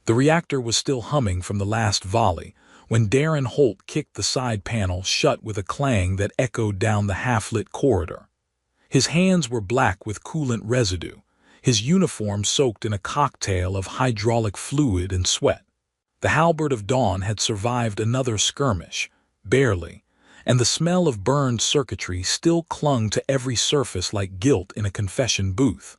The reactor was still humming from the last volley when Darren Holt kicked the side panel shut with a clang that echoed down the half-lit corridor. His hands were black with coolant residue, his uniform soaked in a cocktail of hydraulic fluid and sweat. The halberd of Dawn had survived another skirmish, barely, and the smell of burned circuitry still clung to every surface like guilt in a confession booth.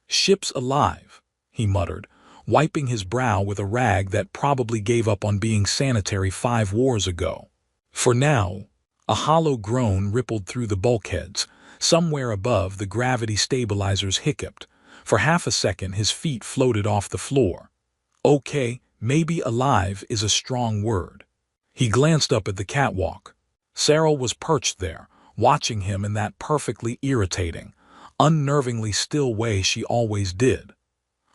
"Ship's alive," he muttered, wiping his brow with a rag that probably gave up on being sanitary 5 wars ago. For now, a hollow groan rippled through the bulkheads. Somewhere above, the gravity stabilizers hiccuped. For half a second, his feet floated off the floor. Okay, maybe alive is a strong word. He glanced up at the catwalk. Cyril was perched there, watching him in that perfectly irritating, unnervingly still way she always did.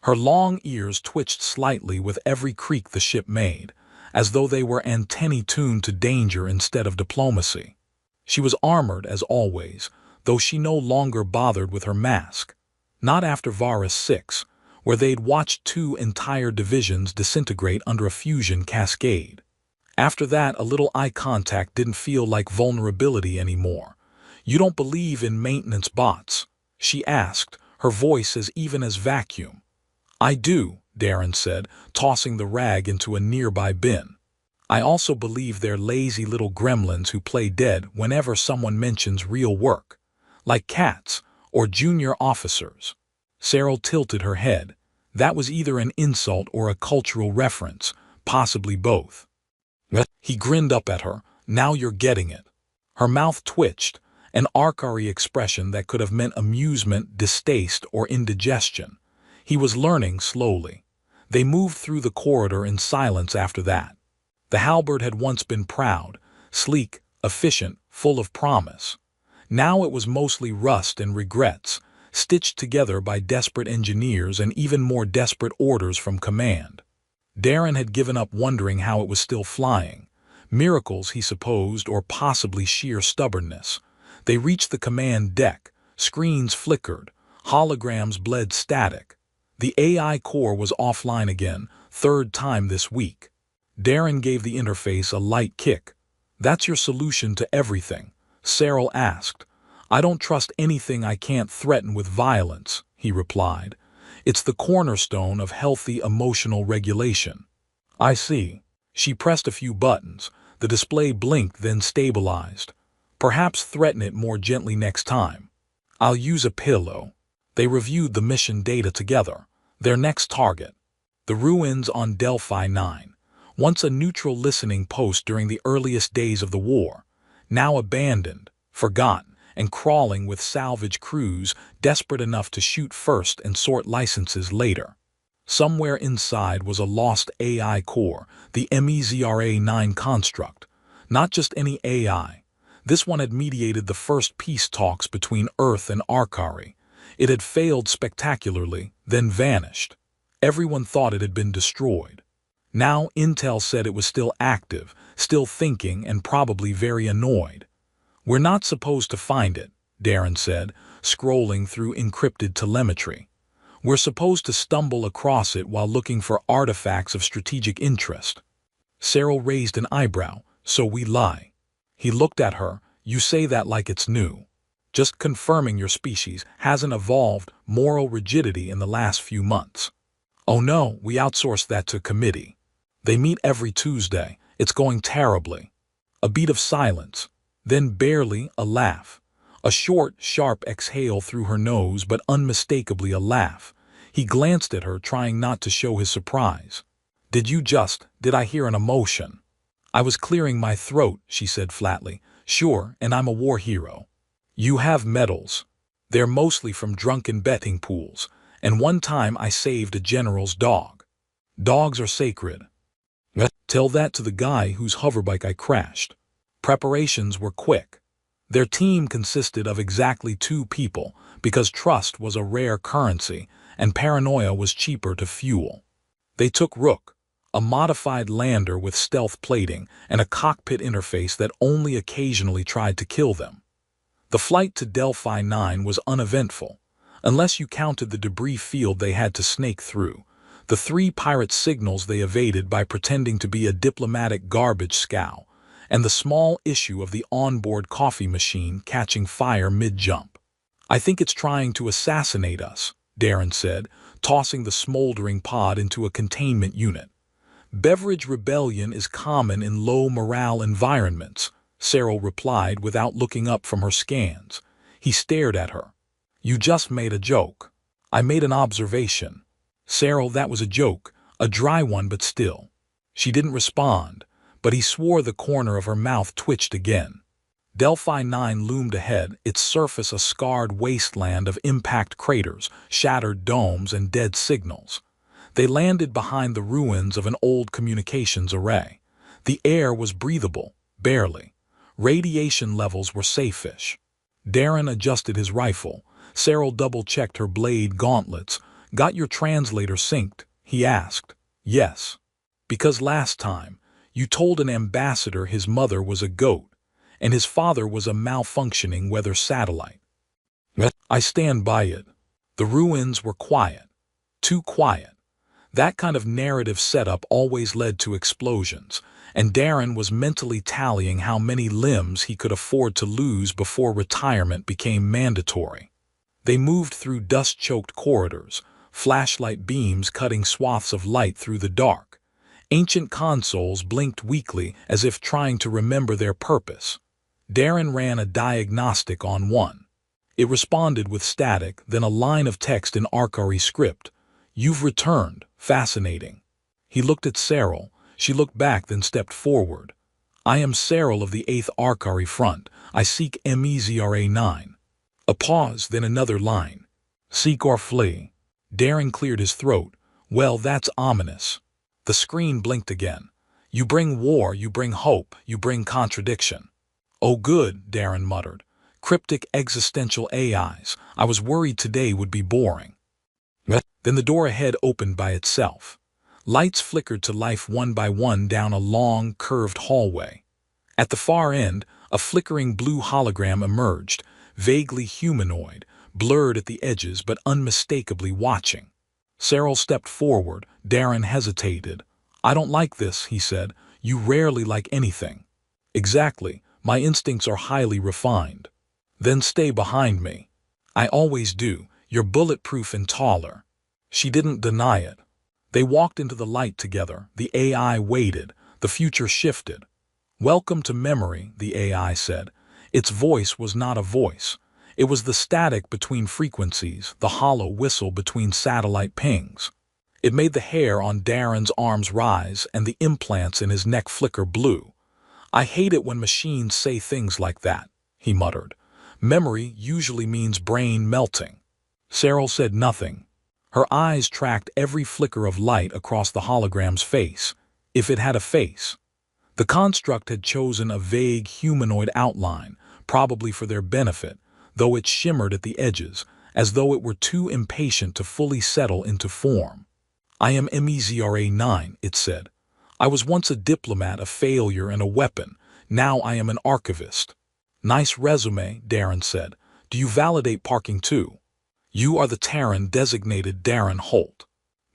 Her long ears twitched slightly with every creak the ship made, as though they were antennae tuned to danger instead of diplomacy. She was armored as always, though she no longer bothered with her mask. Not after Varus 6, where they'd watched 2 entire divisions disintegrate under a fusion cascade. After that, a little eye contact didn't feel like vulnerability anymore. "You don't believe in maintenance bots?" she asked, her voice as even as vacuum. "I do," Darren said, tossing the rag into a nearby bin. "I also believe they're lazy little gremlins who play dead whenever someone mentions real work, like cats or junior officers." Cyril tilted her head. That was either an insult or a cultural reference, possibly both. He grinned up at her. "Now you're getting it." Her mouth twitched, an arcari expression that could have meant amusement, distaste, or indigestion. He was learning slowly. They moved through the corridor in silence after that. The halberd had once been proud, sleek, efficient, full of promise. Now it was mostly rust and regrets, stitched together by desperate engineers and even more desperate orders from command. Darren had given up wondering how it was still flying. Miracles, he supposed, or possibly sheer stubbornness. They reached the command deck. Screens flickered. Holograms bled static. The AI core was offline again, 3rd time this week. Darren gave the interface a light kick. "That's your solution to everything?" Cyril asked. "I don't trust anything I can't threaten with violence," he replied. "It's the cornerstone of healthy emotional regulation." "I see." She pressed a few buttons. The display blinked, then stabilized. "Perhaps threaten it more gently next time." "I'll use a pillow." They reviewed the mission data together. Their next target: the ruins on Delphi 9, once a neutral listening post during the earliest days of the war, now abandoned, forgotten, and crawling with salvage crews desperate enough to shoot first and sort licenses later. Somewhere inside was a lost AI core, the MEZRA-9 construct. Not just any AI. This one had mediated the first peace talks between Earth and Arcari. It had failed spectacularly, then vanished. Everyone thought it had been destroyed. Now Intel said it was still active, still thinking, and probably very annoyed. "We're not supposed to find it," Darren said, scrolling through encrypted telemetry. "We're supposed to stumble across it while looking for artifacts of strategic interest." Cyril raised an eyebrow. "So we lie." He looked at her. "You say that like it's new. Just confirming your species hasn't evolved moral rigidity in the last few months." "Oh no, we outsourced that to committee. They meet every Tuesday. It's going terribly." A beat of silence, then barely a laugh. A short, sharp exhale through her nose, but unmistakably a laugh. He glanced at her, trying not to show his surprise. Did I hear an emotion?" "I was clearing my throat," she said flatly. "Sure, and I'm a war hero." "You have medals. They're mostly from drunken betting pools, and one time I saved a general's dog. Dogs are sacred." "Tell that to the guy whose hoverbike I crashed." Preparations were quick. Their team consisted of exactly 2 people, because trust was a rare currency and paranoia was cheaper to fuel. They took Rook, a modified lander with stealth plating and a cockpit interface that only occasionally tried to kill them. The flight to Delphi 9 was uneventful, unless you counted the debris field they had to snake through. The 3 pirate signals they evaded by pretending to be a diplomatic garbage scow, and the small issue of the onboard coffee machine catching fire mid-jump. "I think it's trying to assassinate us," Darren said, tossing the smoldering pod into a containment unit. "Beverage rebellion is common in low-morale environments," Cyril replied without looking up from her scans. He stared at her. "You just made a joke." "I made an observation." "Cyril, that was a joke, a dry one but still." She didn't respond, but he swore the corner of her mouth twitched again. Delphi 9 loomed ahead, its surface a scarred wasteland of impact craters, shattered domes, and dead signals. They landed behind the ruins of an old communications array. The air was breathable, barely. Radiation levels were safe-ish. Darren adjusted his rifle. Cyril double-checked her blade gauntlets. "Got your translator synced?" he asked. "Yes. Because last time, you told an ambassador his mother was a goat, and his father was a malfunctioning weather satellite." "I stand by it." The ruins were quiet. Too quiet. That kind of narrative setup always led to explosions, and Darren was mentally tallying how many limbs he could afford to lose before retirement became mandatory. They moved through dust-choked corridors, flashlight beams cutting swaths of light through the dark. Ancient consoles blinked weakly as if trying to remember their purpose. Darren ran a diagnostic on one. It responded with static, then a line of text in Arcari script. "You've returned. Fascinating." He looked at Cyril. She looked back, then stepped forward. "I am Cyril of the 8th Arcari Front. I seek MEZRA-9. A pause, then another line. "Seek or flee." Darren cleared his throat. "Well, that's ominous." The screen blinked again. "You bring war, you bring hope, you bring contradiction." "Oh good," Darren muttered. "Cryptic existential AIs. I was worried today would be boring." Then the door ahead opened by itself. Lights flickered to life one by one down a long, curved hallway. At the far end, a flickering blue hologram emerged, vaguely humanoid, blurred at the edges but unmistakably watching. Cyril stepped forward. Darren hesitated. "I don't like this," he said. "You rarely like anything." "Exactly. My instincts are highly refined." "Then stay behind me." "I always do. You're bulletproof and taller." She didn't deny it. They walked into the light together. The AI waited. The future shifted. "Welcome to memory," the AI said. Its voice was not a voice. It was the static between frequencies, the hollow whistle between satellite pings. It made the hair on Darren's arms rise and the implants in his neck flicker blue. "I hate it when machines say things like that," he muttered. "Memory usually means brain melting." Cyril said nothing. Her eyes tracked every flicker of light across the hologram's face, if it had a face. The construct had chosen a vague humanoid outline, probably for their benefit, though it shimmered at the edges, as though it were too impatient to fully settle into form. "I am MEZRA-9, it said. "I was once a diplomat, a failure, and a weapon. Now I am an archivist." "Nice resume," Darren said. "Do you validate parking too?" "You are the Terran designated Darren Holt.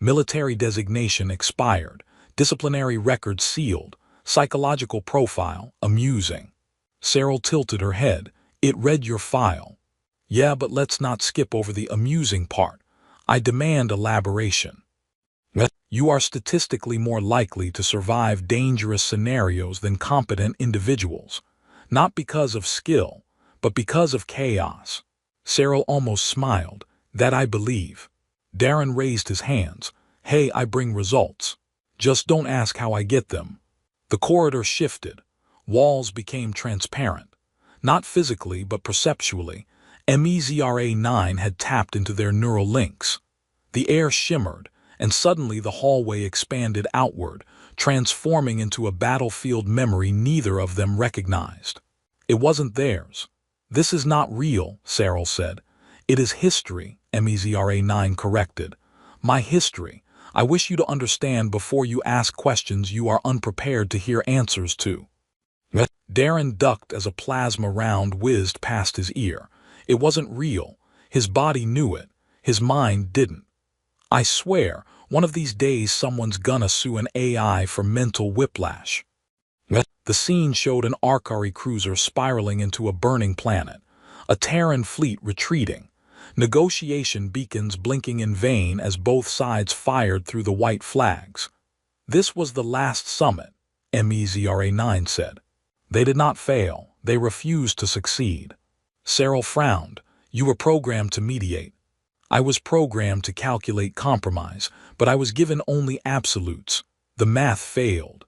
Military designation expired. Disciplinary record sealed. Psychological profile, amusing." Cyril tilted her head. "It read your file." "Yeah, but let's not skip over the amusing part. I demand elaboration." "You are statistically more likely to survive dangerous scenarios than competent individuals. Not because of skill, but because of chaos." Cyril almost smiled. "That I believe." Darren raised his hands. "Hey, I bring results. Just don't ask how I get them." The corridor shifted. Walls became transparent. Not physically, but perceptually. MEZRA-9 had tapped into their neural links. The air shimmered, and suddenly the hallway expanded outward, transforming into a battlefield memory neither of them recognized. It wasn't theirs. "This is not real," Cyril said. "It is history," MEZRA-9 corrected. "My history. I wish you to understand before you ask questions you are unprepared to hear answers to." Darren ducked as a plasma round whizzed past his ear. It wasn't real. His body knew it. His mind didn't. "I swear, One of these days someone's gonna sue an AI for mental whiplash. The scene showed an Arcari cruiser spiraling into a burning planet, a Terran fleet retreating, negotiation beacons blinking in vain as both sides fired through the white flags. This was the last summit, MEZRA-9 said. They did not fail, they refused to succeed. Cyril frowned. You were programmed to mediate. I was programmed to calculate compromise, but I was given only absolutes. The math failed.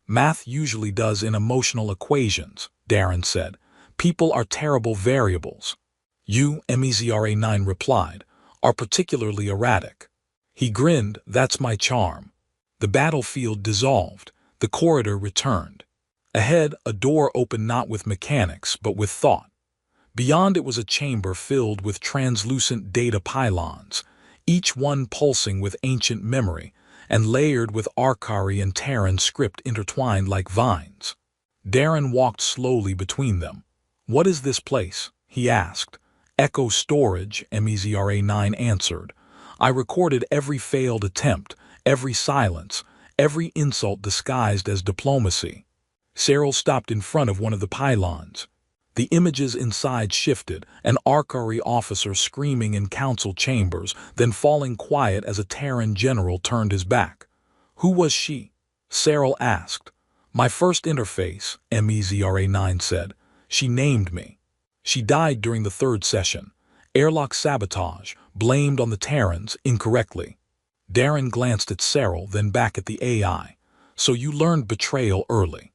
Math usually does in emotional equations, Darren said. People are terrible variables. You, MEZRA-9 replied, are particularly erratic. He grinned, that's my charm. The battlefield dissolved. The corridor returned. Ahead, a door opened not with mechanics, but with thought. Beyond it was a chamber filled with translucent data pylons, each one pulsing with ancient memory, and layered with Arcari and Terran script intertwined like vines. Darren walked slowly between them. What is this place? He asked. Echo storage, MEZRA-9 answered. I recorded every failed attempt, every silence, every insult disguised as diplomacy. Cyril stopped in front of one of the pylons. The images inside shifted, an Arcari officer screaming in council chambers, then falling quiet as a Terran general turned his back. Who was she? Cyril asked. My first interface, MEZRA-9 said. She named me. She died during the third session. Airlock sabotage, blamed on the Terrans incorrectly. Darren glanced at Cyril, then back at the AI. So you learned betrayal early.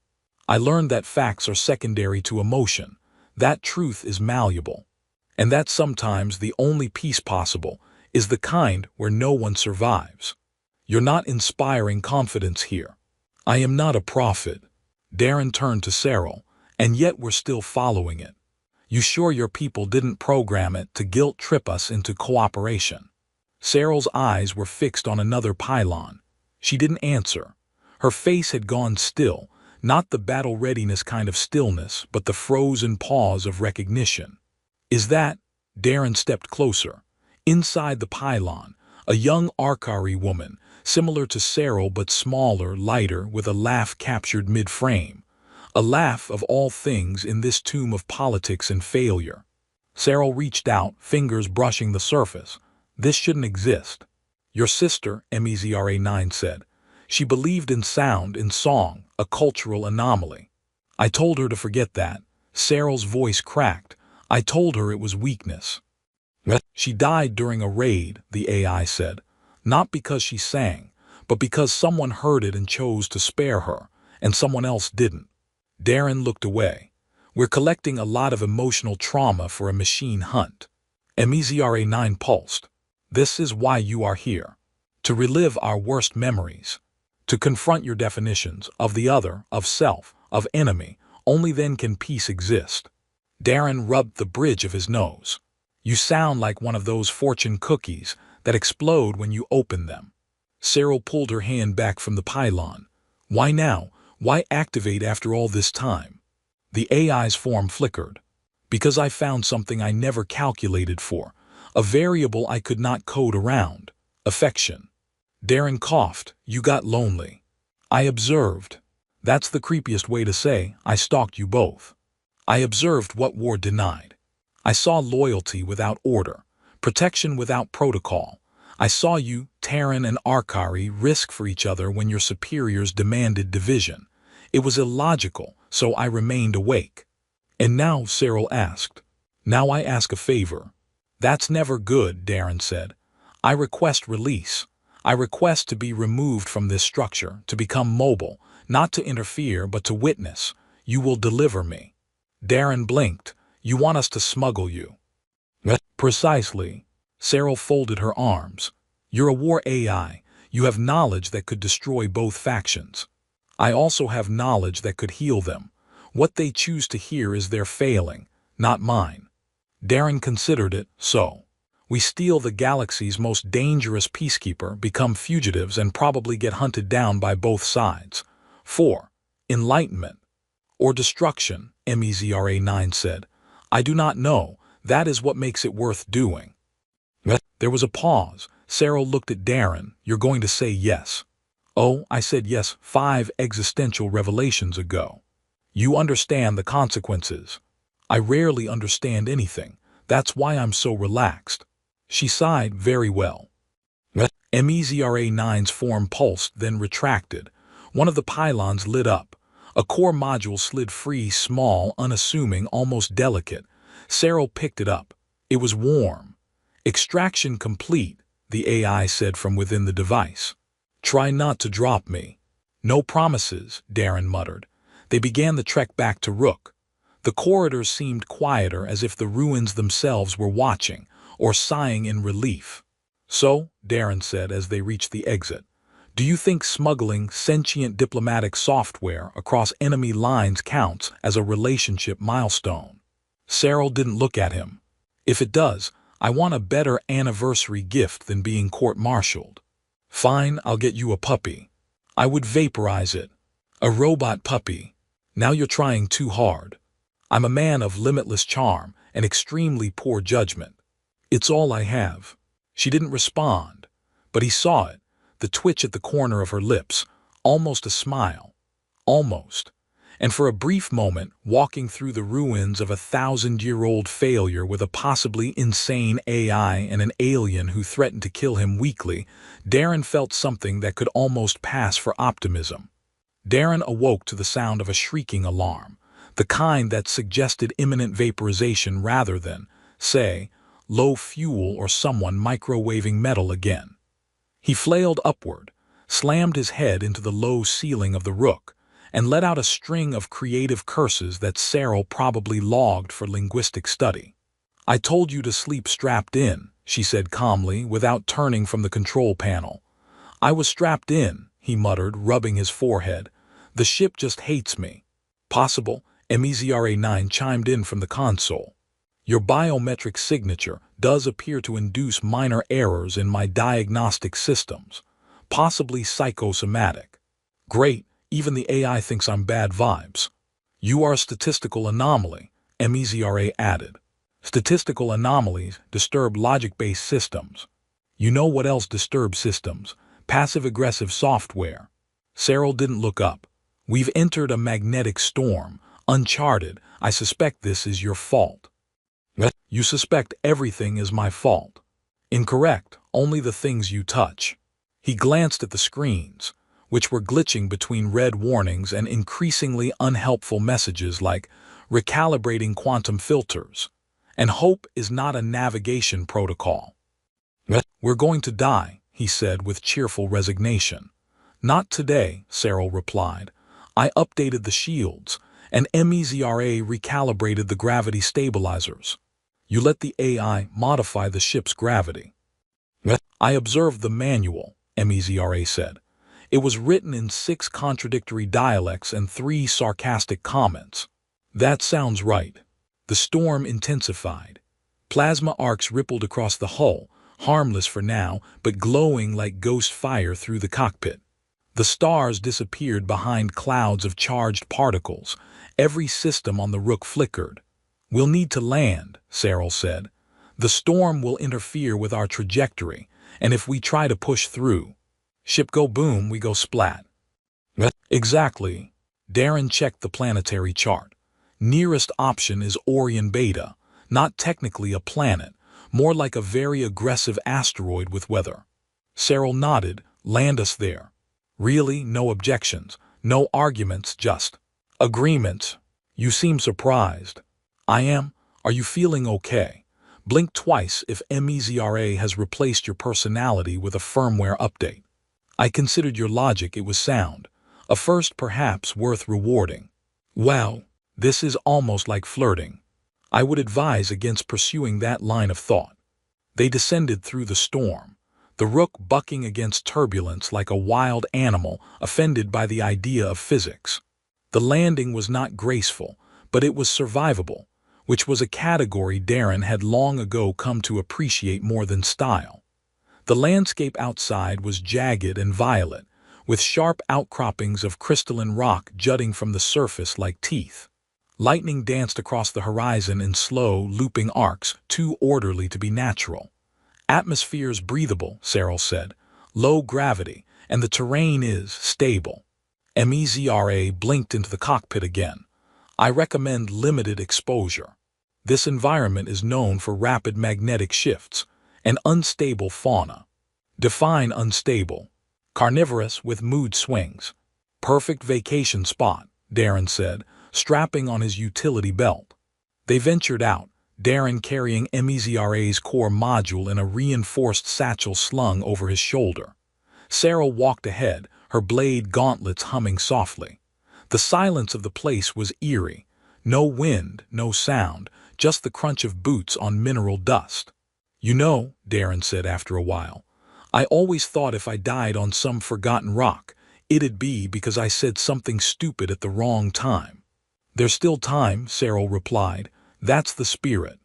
I learned that facts are secondary to emotion. That truth is malleable. And that sometimes the only peace possible is the kind where no one survives. You're not inspiring confidence here. I am not a prophet. Darren turned to Cyril, and yet we're still following it. You sure your people didn't program it to guilt-trip us into cooperation? Cyril's eyes were fixed on another pylon. She didn't answer. Her face had gone still, not the battle readiness kind of stillness, but the frozen pause of recognition. Is that? Darren stepped closer. Inside the pylon, a young Arcari woman, similar to Cyril but smaller, lighter, with a laugh captured mid-frame. A laugh of all things in this tomb of politics and failure. Cyril reached out, fingers brushing the surface. This shouldn't exist. Your sister, MEZRA-9 said. She believed in sound, in song, a cultural anomaly. I told her to forget that. Cyril's voice cracked. I told her it was weakness. She died during a raid, the AI said. Not because she sang, but because someone heard it and chose to spare her, and someone else didn't. Darren looked away. We're collecting a lot of emotional trauma for a machine hunt. MEZRA-9 pulsed. This is why you are here. To relive our worst memories. To confront your definitions of the other, of self, of enemy. Only then can peace exist. Darren rubbed the bridge of his nose. You sound like one of those fortune cookies that explode when you open them. Cyril pulled her hand back from the pylon. Why now? Why activate after all this time? The AI's form flickered. Because I found something I never calculated for. A variable I could not code around. Affection. Darren coughed. You got lonely. I observed. That's the creepiest way to say I stalked you both. I observed what war denied. I saw loyalty without order, protection without protocol. I saw you, Terran and Arcari, risk for each other when your superiors demanded division. It was illogical, so I remained awake. And now, Cyril asked. Now I ask a favor. That's never good, Darren said. I request release. I request to be removed from this structure, to become mobile, not to interfere but to witness. You will deliver me. Darren blinked. You want us to smuggle you. Precisely. Cyril folded her arms. You're a war AI. You have knowledge that could destroy both factions. I also have knowledge that could heal them. What they choose to hear is their failing, not mine. Darren considered it so. We steal the galaxy's most dangerous peacekeeper, become fugitives, and probably get hunted down by both sides. 4. Enlightenment. Or destruction, MEZRA-9 said. I do not know. That is what makes it worth doing. There was a pause. Cyril looked at Darren. You're going to say yes. Oh, I said yes 5 existential revelations ago. You understand the consequences. I rarely understand anything. That's why I'm so relaxed. She sighed. Very well. MEZRA-9's form pulsed, then retracted. One of the pylons lit up. A core module slid free, small, unassuming, almost delicate. Cyril picked it up. It was warm. Extraction complete, the AI said from within the device. Try not to drop me. No promises, Darren muttered. They began the trek back to Rook. The corridors seemed quieter, as if the ruins themselves were watching, or sighing in relief. So, Darren said as they reached the exit, do you think smuggling sentient diplomatic software across enemy lines counts as a relationship milestone? Cyril didn't look at him. If it does, I want a better anniversary gift than being court-martialed. Fine, I'll get you a puppy. I would vaporize it. A robot puppy. Now you're trying too hard. I'm a man of limitless charm and extremely poor judgment. It's all I have. She didn't respond, but he saw it, the twitch at the corner of her lips, almost a smile. Almost. And for a brief moment, walking through the ruins of a 1,000-year-old failure with a possibly insane AI and an alien who threatened to kill him weekly, Darren felt something that could almost pass for optimism. Darren awoke to the sound of a shrieking alarm, the kind that suggested imminent vaporization rather than, say, low fuel or someone microwaving metal again. He flailed upward, slammed his head into the low ceiling of the Rook, and let out a string of creative curses that Cyril probably logged for linguistic study. I told you to sleep strapped in, she said calmly, without turning from the control panel. I was strapped in, he muttered, rubbing his forehead. The ship just hates me. Possible, MEZRA-9 chimed in from the console. Your biometric signature does appear to induce minor errors in my diagnostic systems, possibly psychosomatic. Great, even the AI thinks I'm bad vibes. You are a statistical anomaly, MEZRA added. Statistical anomalies disturb logic-based systems. You know what else disturbs systems? Passive-aggressive software. Cyril didn't look up. We've entered a magnetic storm, uncharted. I suspect this is your fault. You suspect everything is my fault. Incorrect, only the things you touch. He glanced at the screens, which were glitching between red warnings and increasingly unhelpful messages like recalibrating quantum filters. And hope is not a navigation protocol. We're going to die, he said with cheerful resignation. Not today, Cyril replied. I updated the shields, and MEZRA recalibrated the gravity stabilizers. You let the AI modify the ship's gravity. I observed the manual, MEZRA said. It was written in 6 contradictory dialects and 3 sarcastic comments. That sounds right. The storm intensified. Plasma arcs rippled across the hull, harmless for now, but glowing like ghost fire through the cockpit. The stars disappeared behind clouds of charged particles. Every system on the Rook flickered. We'll need to land, Cyril said. The storm will interfere with our trajectory, and if we try to push through, ship go boom, we go splat. Exactly. Darren checked the planetary chart. Nearest option is Orion Beta, not technically a planet, more like a very aggressive asteroid with weather. Cyril nodded. Land us there. Really, no objections, no arguments, just agreement. You seem surprised. I am. Are you feeling okay? Blink twice if MEZRA has replaced your personality with a firmware update. I considered your logic, it was sound. A first perhaps worth rewarding. Wow, this is almost like flirting. I would advise against pursuing that line of thought. They descended through the storm, the Rook bucking against turbulence like a wild animal offended by the idea of physics. The landing was not graceful, but it was survivable, which was a category Darren had long ago come to appreciate more than style. The landscape outside was jagged and violet, with sharp outcroppings of crystalline rock jutting from the surface like teeth. Lightning danced across the horizon in slow, looping arcs, too orderly to be natural. Atmosphere's breathable, Cyril said. Low gravity, and the terrain is stable. MEZRA blinked into the cockpit again. I recommend limited exposure. This environment is known for rapid magnetic shifts and unstable fauna. Define unstable. Carnivorous with mood swings. Perfect vacation spot, Darren said, strapping on his utility belt. They ventured out, Darren carrying MEZRA's core module in a reinforced satchel slung over his shoulder. Sarah walked ahead, her blade gauntlets humming softly. The silence of the place was eerie. No wind, no sound, just the crunch of boots on mineral dust. You know, Darren said after a while, I always thought if I died on some forgotten rock, it'd be because I said something stupid at the wrong time. There's still time, Cyril replied. That's the spirit.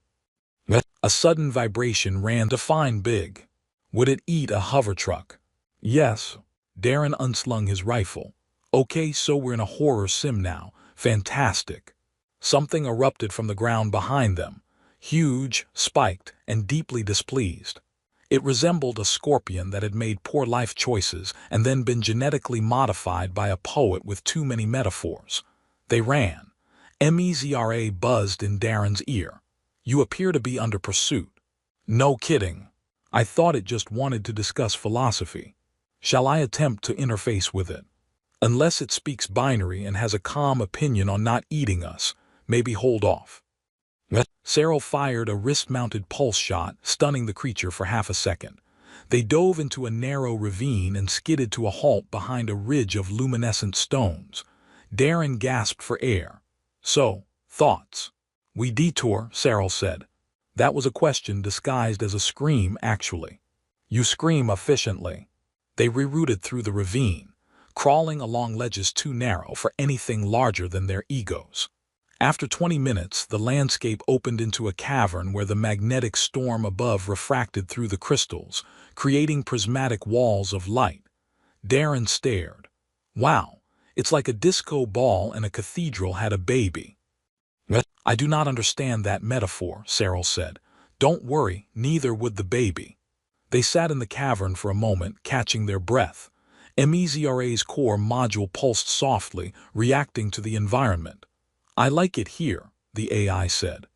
A sudden vibration ran to fine big. Would it eat a hover truck? Yes. Darren unslung his rifle. Okay, so we're in a horror sim now. Fantastic. Something erupted from the ground behind them. Huge, spiked, and deeply displeased. It resembled a scorpion that had made poor life choices and then been genetically modified by a poet with too many metaphors. They ran. MEZRA buzzed in Darren's ear. You appear to be under pursuit. No kidding. I thought it just wanted to discuss philosophy. Shall I attempt to interface with it? Unless it speaks binary and has a calm opinion on not eating us, maybe hold off. Cyril fired a wrist-mounted pulse shot, stunning the creature for half a second. They dove into a narrow ravine and skidded to a halt behind a ridge of luminescent stones. Darren gasped for air. So, thoughts? We detour, Cyril said. That was a question disguised as a scream, actually. You scream efficiently. They rerouted through the ravine, crawling along ledges too narrow for anything larger than their egos. After 20 minutes, the landscape opened into a cavern where the magnetic storm above refracted through the crystals, creating prismatic walls of light. Darren stared. Wow, it's like a disco ball and a cathedral had a baby. I do not understand that metaphor, Cyril said. Don't worry, neither would the baby. They sat in the cavern for a moment, catching their breath. MEZRA's core module pulsed softly, reacting to the environment. I like it here, the AI said.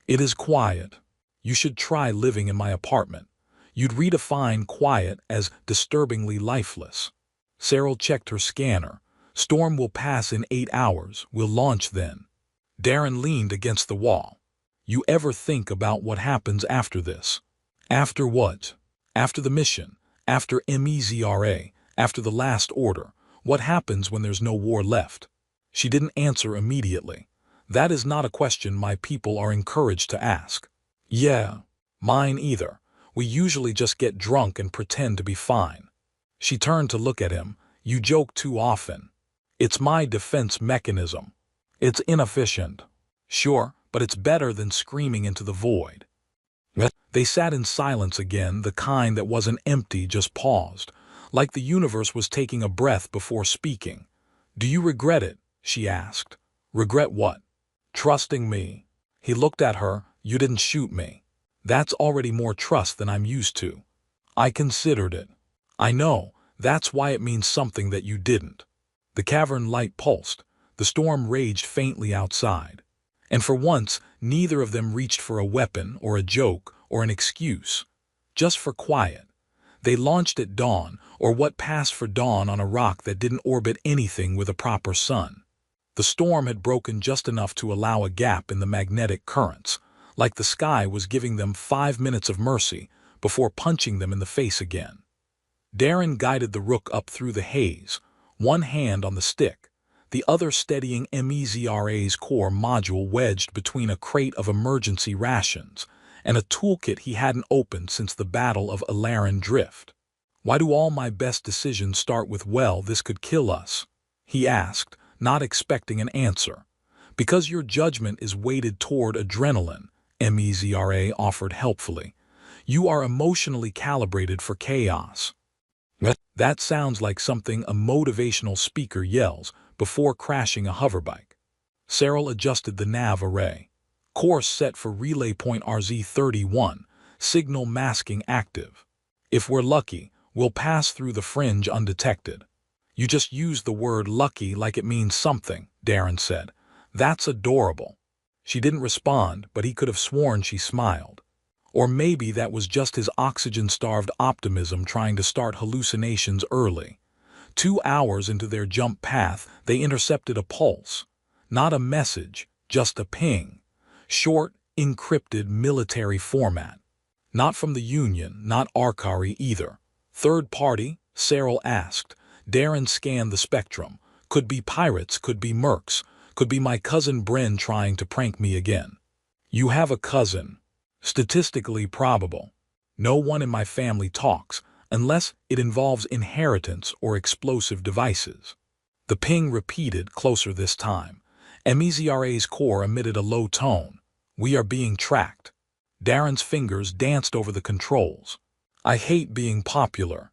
It is quiet. You should try living in my apartment. You'd redefine quiet as disturbingly lifeless. Cyril checked her scanner. Storm will pass in 8 hours. We'll launch then. Darren leaned against the wall. You ever think about what happens after this? After what? After the mission, after MEZRA, after the last order. What happens when there's no war left? She didn't answer immediately. That is not a question my people are encouraged to ask. Yeah, mine either. We usually just get drunk and pretend to be fine. She turned to look at him. You joke too often. It's my defense mechanism. It's inefficient. Sure, but it's better than screaming into the void. They sat in silence again, the kind that wasn't empty, just paused, like the universe was taking a breath before speaking. Do you regret it? She asked. Regret what? Trusting me. He looked at her. You didn't shoot me. That's already more trust than I'm used to. I considered it. I know. That's why it means something that you didn't. The cavern light pulsed. The storm raged faintly outside. And for once, neither of them reached for a weapon or a joke or an excuse. Just for quiet. They launched at dawn, or what passed for dawn, on a rock that didn't orbit anything with a proper sun. The storm had broken just enough to allow a gap in the magnetic currents, like the sky was giving them 5 minutes of mercy before punching them in the face again. Darren guided the rook up through the haze, one hand on the stick, the other steadying MEZRA's core module wedged between a crate of emergency rations and a toolkit he hadn't opened since the Battle of Alarin Drift. Why do all my best decisions start with, well, this could kill us? He asked, not expecting an answer. Because your judgment is weighted toward adrenaline, MEZRA offered helpfully. You are emotionally calibrated for chaos. That sounds like something a motivational speaker yells before crashing a hoverbike. Cyril adjusted the nav array. Course set for relay point RZ31. signal masking active. If we're lucky, we'll pass through the fringe undetected. You just used the word lucky like it means something, Darren said. That's adorable. She didn't respond, but he could have sworn she smiled. Or maybe that was just his oxygen-starved optimism trying to start hallucinations early. 2 hours into their jump path, they intercepted a pulse. Not a message, just a ping. Short, encrypted military format. Not from the Union, not Arcari either. Third party? Cyril asked. Darren scanned the spectrum. Could be pirates, could be mercs, could be my cousin Bren trying to prank me again. You have a cousin. Statistically probable. No one in my family talks, unless it involves inheritance or explosive devices. The ping repeated, closer this time. MEZRA's core emitted a low tone. We are being tracked. Darren's fingers danced over the controls. I hate being popular.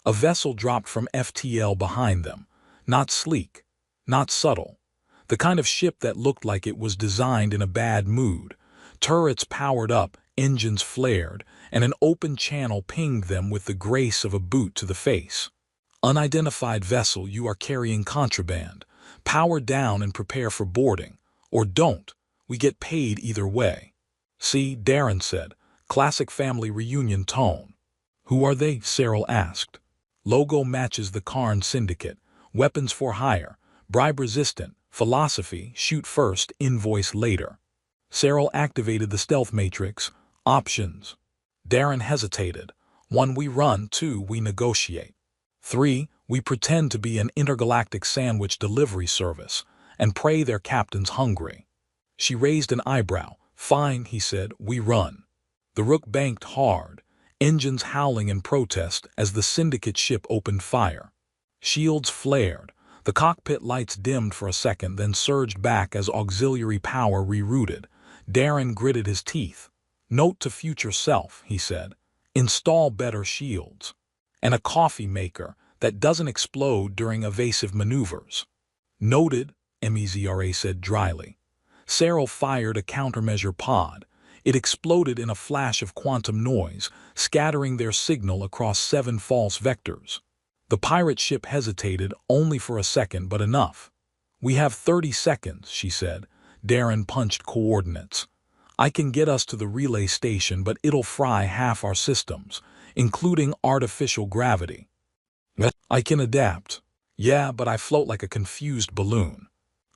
A vessel dropped from FTL behind them. Not sleek. Not subtle. The kind of ship that looked like it was designed in a bad mood. Turrets powered up, engines flared, and an open channel pinged them with the grace of a boot to the face. Unidentified vessel, you are carrying contraband. Power down and prepare for boarding. Or don't. We get paid either way. See, Darren said. Classic family reunion tone. Who are they? Cyril asked. Logo matches the Karn Syndicate. Weapons for hire. Bribe-resistant. Philosophy, shoot first, invoice later. Cyril activated the stealth matrix. Options. Darren hesitated. 1. We run. 2. We negotiate. 3. We pretend to be an intergalactic sandwich delivery service and pray their captain's hungry. She raised an eyebrow. Fine, he said, we run. The Rook banked hard, engines howling in protest as the syndicate ship opened fire. Shields flared. The cockpit lights dimmed for a second, then surged back as auxiliary power rerouted. Darren gritted his teeth. Note to future self, he said. Install better shields. And a coffee maker that doesn't explode during evasive maneuvers. Noted, MEZRA said dryly. Cyril fired a countermeasure pod. It exploded in a flash of quantum noise, scattering their signal across 7 false vectors. The pirate ship hesitated only for a second, but enough. We have 30 seconds, she said. Darren punched coordinates. I can get us to the relay station, but it'll fry half our systems, including artificial gravity. I can adapt. Yeah, but I float like a confused balloon.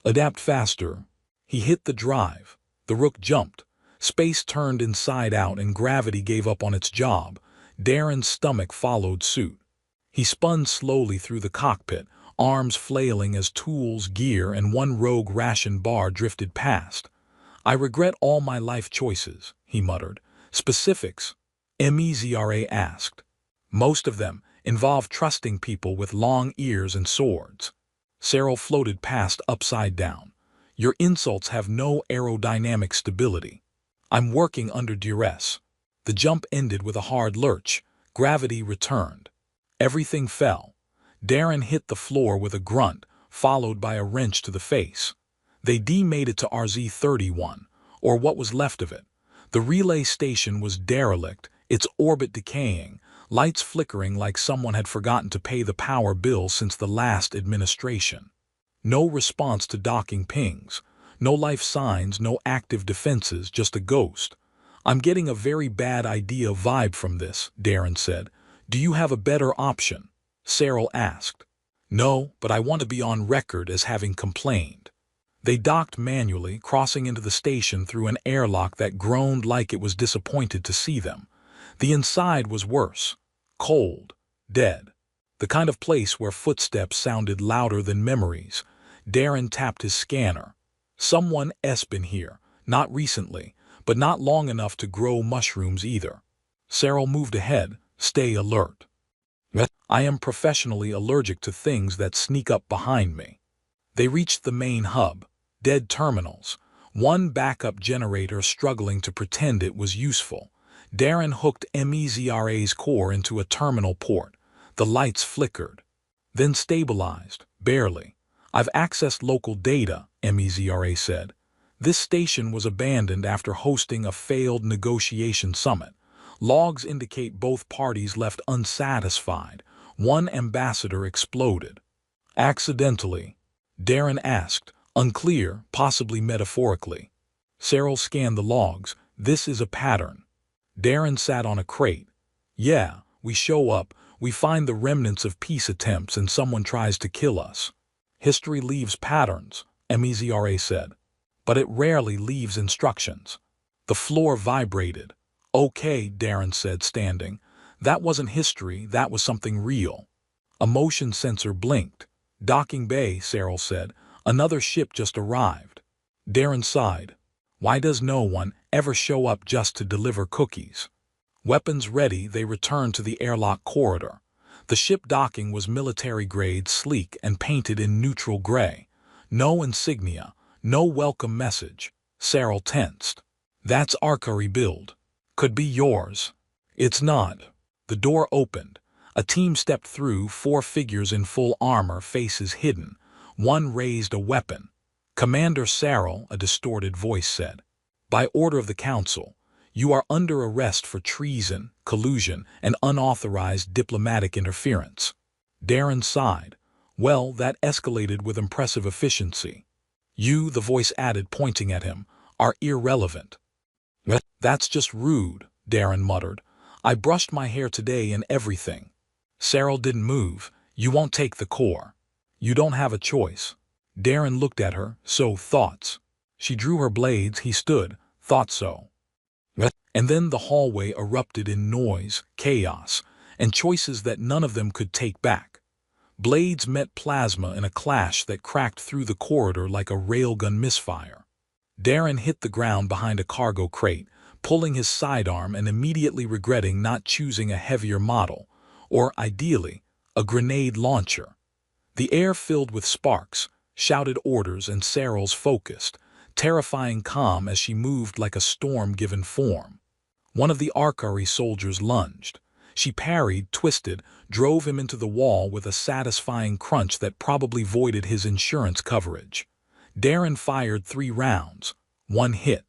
Adapt faster. He hit the drive. The Rook jumped. Space turned inside out and gravity gave up on its job. Darren's stomach followed suit. He spun slowly through the cockpit, arms flailing as tools, gear, and one rogue ration bar drifted past. I regret all my life choices, he muttered. Specifics? MEZRA asked. Most of them involve trusting people with long ears and swords. Cyril floated past upside down. Your insults have no aerodynamic stability. I'm working under duress. The jump ended with a hard lurch. Gravity returned. Everything fell. Darren hit the floor with a grunt, followed by a wrench to the face. They made it to RZ-31, or what was left of it. The relay station was derelict, its orbit decaying, lights flickering like someone had forgotten to pay the power bill since the last administration. No response to docking pings. No life signs, no active defenses, just a ghost. I'm getting a very bad idea vibe from this, Darren said. Do you have a better option? Cyril asked. No, but I want to be on record as having complained. They docked manually, crossing into the station through an airlock that groaned like it was disappointed to see them. The inside was worse. Cold. Dead. The kind of place where footsteps sounded louder than memories. Darren tapped his scanner. Someone's been here. Not recently, but not long enough to grow mushrooms either. Cyril moved ahead. Stay alert. I am professionally allergic to things that sneak up behind me. They reached the main hub. Dead terminals. One backup generator struggling to pretend it was useful. Darren hooked MEZRA's core into a terminal port. The lights flickered. Then stabilized. Barely. I've accessed local data, MEZRA said. This station was abandoned after hosting a failed negotiation summit. Logs indicate both parties left unsatisfied. One ambassador exploded. Accidentally, Darren asked, unclear, possibly metaphorically. Cyril scanned the logs. This is a pattern. Darren sat on a crate. Yeah, we show up, we find the remnants of peace attempts and someone tries to kill us. History leaves patterns, MEZRA said. But it rarely leaves instructions. The floor vibrated. Okay, Darren said, standing. That wasn't history, that was something real. A motion sensor blinked. Docking bay, Cyril said. Another ship just arrived. Darren sighed. Why does no one ever show up just to deliver cookies? Weapons ready, they returned to the airlock corridor. The ship docking was military-grade, sleek, and painted in neutral gray. No insignia, no welcome message. Cyril tensed. That's Arcari build. Could be yours. It's not. The door opened. A team stepped through, 4 figures in full armor, faces hidden. One raised a weapon. Commander Cyril, a distorted voice said. By order of the Council, you are under arrest for treason, collusion, and unauthorized diplomatic interference. Darren sighed. Well, that escalated with impressive efficiency. You, the voice added, pointing at him, are irrelevant. That's just rude, Darren muttered. I brushed my hair today and everything. Cyril didn't move. You won't take the core. You don't have a choice. Darren looked at her. So, thoughts. She drew her blades. He stood. Thought so. And then the hallway erupted in noise, chaos, and choices that none of them could take back. Blades met plasma in a clash that cracked through the corridor like a railgun misfire. Darren hit the ground behind a cargo crate, pulling his sidearm and immediately regretting not choosing a heavier model, or, ideally, a grenade launcher. The air filled with sparks, shouted orders, and Cyril's focused, terrifying calm as she moved like a storm given form. One of the Arcari soldiers lunged. She parried, twisted, drove him into the wall with a satisfying crunch that probably voided his insurance coverage. Darren fired 3 rounds. 1 hit.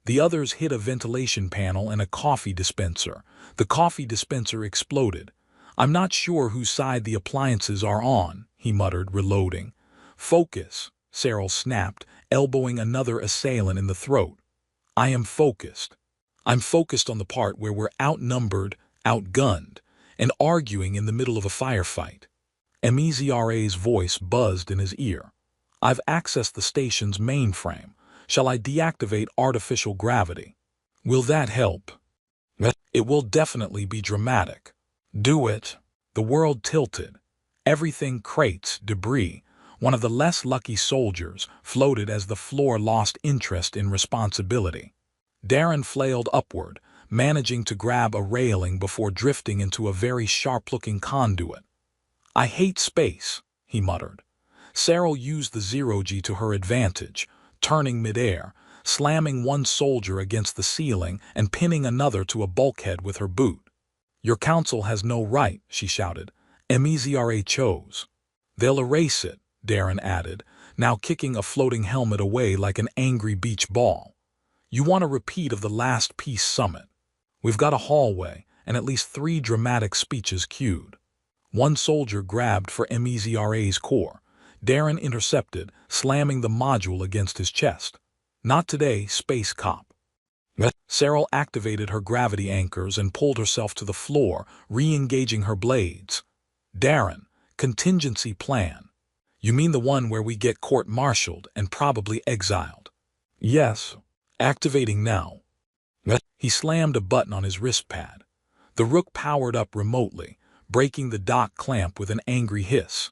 The others hit a ventilation panel and a coffee dispenser. The coffee dispenser exploded. I'm not sure whose side the appliances are on, he muttered, reloading. Focus, Cyril snapped, elbowing another assailant in the throat. I am focused. I'm focused on the part where we're outnumbered, outgunned, and arguing in the middle of a firefight. MEZRA's voice buzzed in his ear. I've accessed the station's mainframe. Shall I deactivate artificial gravity? Will that help? It will definitely be dramatic. Do it. The world tilted. Everything, crates, debris. One of the less lucky soldiers floated as the floor lost interest in responsibility. Darren flailed upward, managing to grab a railing before drifting into a very sharp-looking conduit. I hate space, he muttered. Cyril used the zero-G to her advantage, turning midair, slamming one soldier against the ceiling and pinning another to a bulkhead with her boot. Your council has no right, she shouted. MEZRA chose. They'll erase it, Darren added, now kicking a floating helmet away like an angry beach ball. You want a repeat of the last peace summit. We've got a hallway and at least 3 dramatic speeches queued. One soldier grabbed for MEZRA's core. Darren intercepted, slamming the module against his chest. Not today, space cop. Cyril activated her gravity anchors and pulled herself to the floor, re-engaging her blades. Darren, contingency plan. You mean the one where we get court-martialed and probably exiled? Yes. Activating now. He slammed a button on his wrist pad. The Rook powered up remotely, breaking the dock clamp with an angry hiss.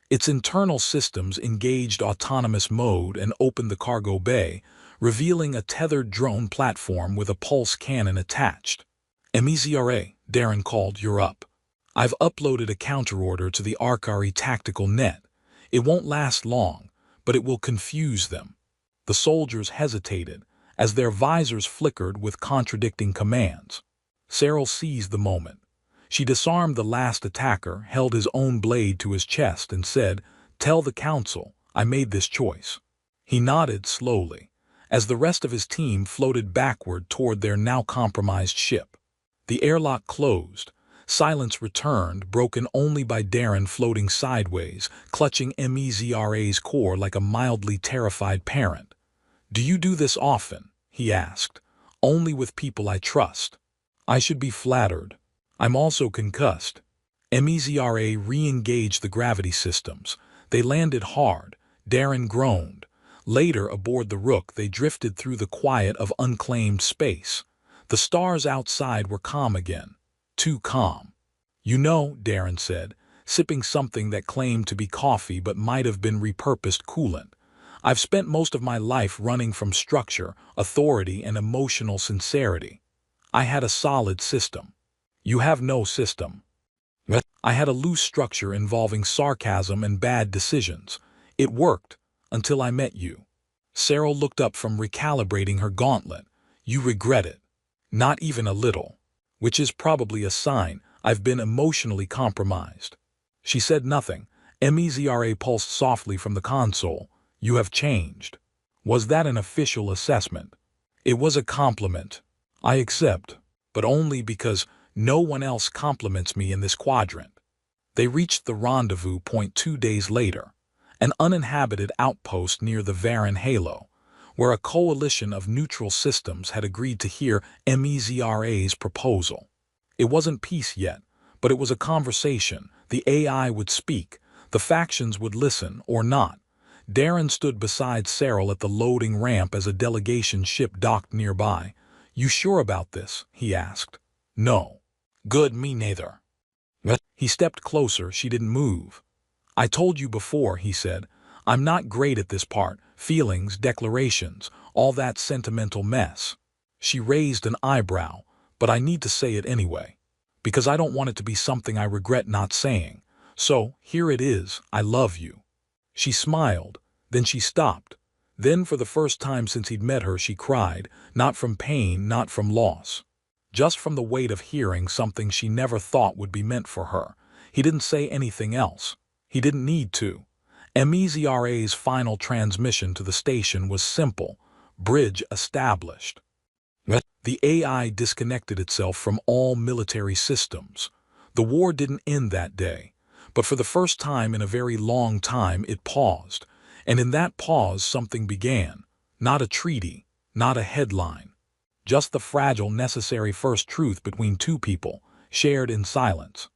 Its internal systems engaged autonomous mode and opened the cargo bay, revealing a tethered drone platform with a pulse cannon attached. MEZRA, Darren called, you're up. I've uploaded a counterorder to the Arcari tactical net. It won't last long, but it will confuse them. The soldiers hesitated, as their visors flickered with contradicting commands. Cyril seized the moment. She disarmed the last attacker, held his own blade to his chest, and said, Tell the council, I made this choice. He nodded slowly, as the rest of his team floated backward toward their now compromised ship. The airlock closed. Silence returned, broken only by Darren floating sideways, clutching MEZRA's core like a mildly terrified parent. "Do you do this often?" he asked. "Only with people I trust." "I should be flattered. I'm also concussed." MEZRA re-engaged the gravity systems. They landed hard. Darren groaned. Later, aboard the Rook, they drifted through the quiet of unclaimed space. The stars outside were calm again. Too calm. "You know," Darren said, sipping something that claimed to be coffee but might have been repurposed coolant, "I've spent most of my life running from structure, authority, and emotional sincerity. I had a solid system. You have no system." "I had a loose structure involving sarcasm and bad decisions. It worked, until I met you." Cyril looked up from recalibrating her gauntlet. "You regret it?" "Not even a little. Which is probably a sign I've been emotionally compromised." She said nothing. MEZRA pulsed softly from the console. "You have changed." Was that an official assessment? It was a compliment. I accept, but only because no one else compliments me in this quadrant. They reached the rendezvous point 2 days later, an uninhabited outpost near the Varan Halo, where a coalition of neutral systems had agreed to hear MEZRA's proposal. It wasn't peace yet, but it was a conversation. The AI would speak, the factions would listen or not. Darren stood beside Cyril at the loading ramp as a delegation ship docked nearby. "You sure about this?" he asked. "No." "Good, me neither." He stepped closer. She didn't move. "I told you before," he said. "I'm not great at this part. Feelings, declarations, all that sentimental mess." She raised an eyebrow. "But I need to say it anyway. Because I don't want it to be something I regret not saying. So, here it is. I love you." She smiled. Then she stopped. Then, for the first time since he'd met her, she cried, not from pain, not from loss. Just from the weight of hearing something she never thought would be meant for her. He didn't say anything else. He didn't need to. MEZRA's final transmission to the station was simple. Bridge established. The AI disconnected itself from all military systems. The war didn't end that day, but for the first time in a very long time it paused, and in that pause something began. Not a treaty, not a headline. Just the fragile, necessary first truth between two people, shared in silence.